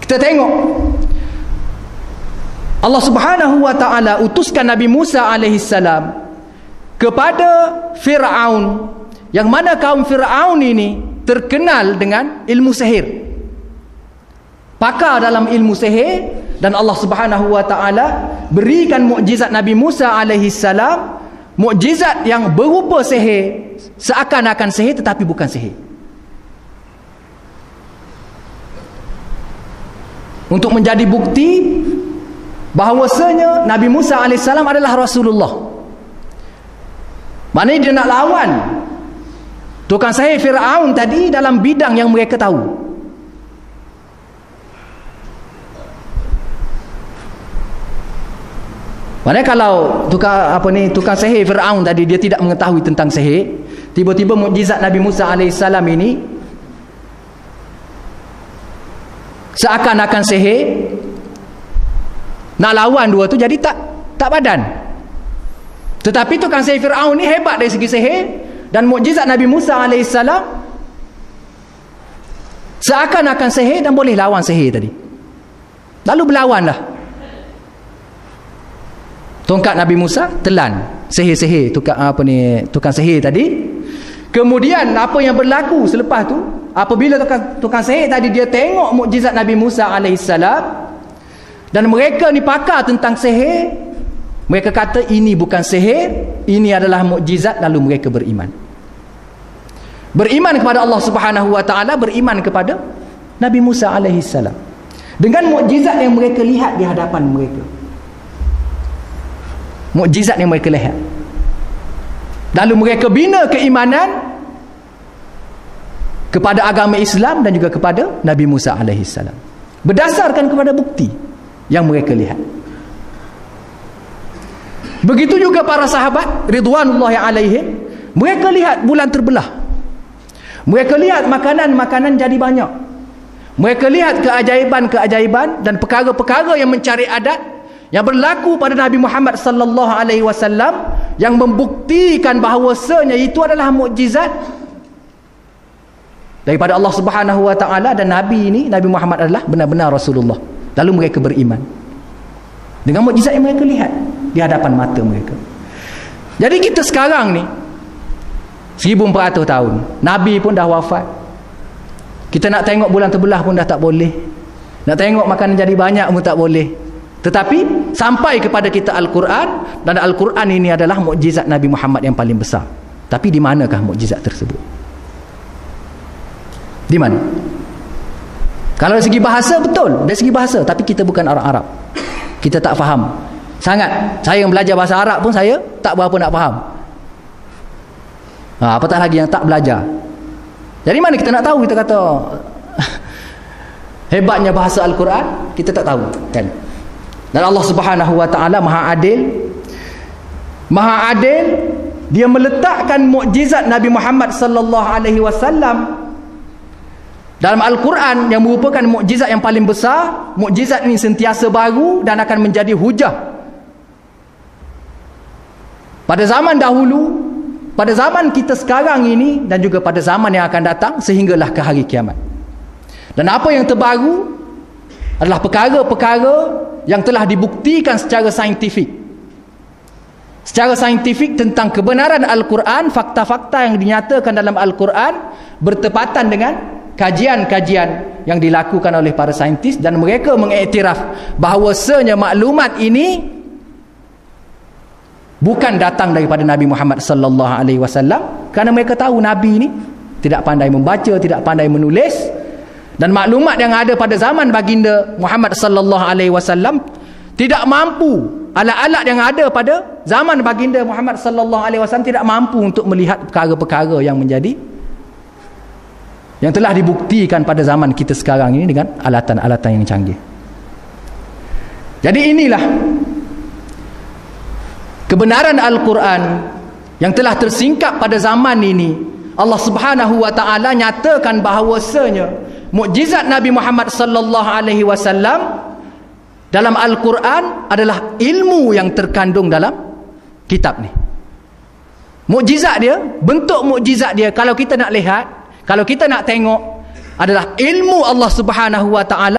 Kita tengok Allah Subhanahu wa ta'ala utuskan Nabi Musa alaihi salam kepada Fir'aun, yang mana kaum Fir'aun ini terkenal dengan ilmu sihir, pakar dalam ilmu sihir. Dan Allah Subhanahu wa ta'ala berikan mukjizat Nabi Musa alaihi salam, mukjizat yang berupa sihir, seakan-akan sihir tetapi bukan sihir, untuk menjadi bukti bahawasanya Nabi Musa AS adalah Rasulullah. Maknanya dia nak lawan tukang sihir Fir'aun tadi dalam bidang yang mereka tahu. Maknanya kalau tukang sihir Fir'aun tadi dia tidak mengetahui tentang sihir, tiba-tiba mukjizat Nabi Musa AS ini seakan-akan sihir, nak lawan dua tu jadi tak padan. Tetapi tukang sihir Fir'aun ni hebat dari segi sihir, dan mukjizat Nabi Musa AS seakan-akan sihir dan boleh lawan sihir tadi. Lalu berlawanlah. Tongkat Nabi Musa telan sihir-sihir tukang sihir tadi. Kemudian apa yang berlaku selepas tu, apabila tukang sihir tadi dia tengok mukjizat Nabi Musa AS, dan mereka ni pakar tentang sihir, mereka kata ini bukan sihir, ini adalah mukjizat. Lalu mereka beriman kepada Allah Subhanahu wa ta'ala, beriman kepada Nabi Musa AS dengan mukjizat yang mereka lihat di hadapan mereka. Mukjizat yang mereka lihat, lalu mereka bina keimanan kepada agama Islam dan juga kepada Nabi Musa AS berdasarkan kepada bukti yang mereka lihat. Begitu juga para sahabat ridwanullahi alaihim, mereka lihat bulan terbelah, mereka lihat makanan-makanan jadi banyak, mereka lihat keajaiban-keajaiban dan perkara-perkara yang mencari adat yang berlaku pada Nabi Muhammad sallallahu alaihi wasallam, yang membuktikan bahawasanya itu adalah mukjizat daripada Allah Subhanahu wa ta'ala, dan Nabi ini, Nabi Muhammad adalah benar-benar Rasulullah. Lalu mereka beriman dengan mukjizat yang mereka lihat di hadapan mata mereka. Jadi kita sekarang ni 1400 tahun, Nabi pun dah wafat, kita nak tengok bulan terbelah pun dah tak boleh, nak tengok makanan jadi banyak pun tak boleh. Tetapi sampai kepada kita Al-Quran, dan Al-Quran ini adalah mukjizat Nabi Muhammad yang paling besar. Tapi di manakah mukjizat tersebut? Di mana? Kalau dari segi bahasa, betul, dari segi bahasa, tapi kita bukan orang Arab, kita tak faham sangat. Saya yang belajar bahasa Arab pun saya tak berapa nak faham, apatah lagi yang tak belajar. Jadi mana kita nak tahu? Kita kata hebatnya bahasa Al-Quran, kita tak tahu kan? Dan Allah Subhanahu wa ta'ala Maha Adil. Maha Adil, dia meletakkan mukjizat Nabi Muhammad sallallahu alaihi wasallam dalam Al-Quran yang merupakan mukjizat yang paling besar. Mukjizat ini sentiasa baru dan akan menjadi hujah pada zaman dahulu, pada zaman kita sekarang ini, dan juga pada zaman yang akan datang sehinggalah ke hari kiamat. Dan apa yang terbaru adalah perkara-perkara yang telah dibuktikan secara saintifik tentang kebenaran Al-Quran. Fakta-fakta yang dinyatakan dalam Al-Quran bertepatan dengan kajian-kajian yang dilakukan oleh para saintis, dan mereka mengiktiraf bahawasanya maklumat ini bukan datang daripada Nabi Muhammad sallallahu alaihi wasallam, kerana mereka tahu Nabi ini tidak pandai membaca, tidak pandai menulis, dan maklumat yang ada pada zaman baginda Muhammad sallallahu alaihi wasallam tidak mampu, alat-alat yang ada pada zaman baginda Muhammad sallallahu alaihi wasallam tidak mampu untuk melihat perkara-perkara yang telah dibuktikan pada zaman kita sekarang ini dengan alatan-alatan yang canggih. Jadi inilah kebenaran Al-Quran yang telah tersingkap pada zaman ini. Allah Subhanahu wa ta'ala nyatakan bahawasanya mukjizat Nabi Muhammad sallallahu alaihi wasallam dalam Al-Quran adalah ilmu yang terkandung dalam kitab ni. Mukjizat dia, bentuk mukjizat dia, kalau kita nak lihat, kalau kita nak tengok, adalah ilmu Allah Subhanahu wa ta'ala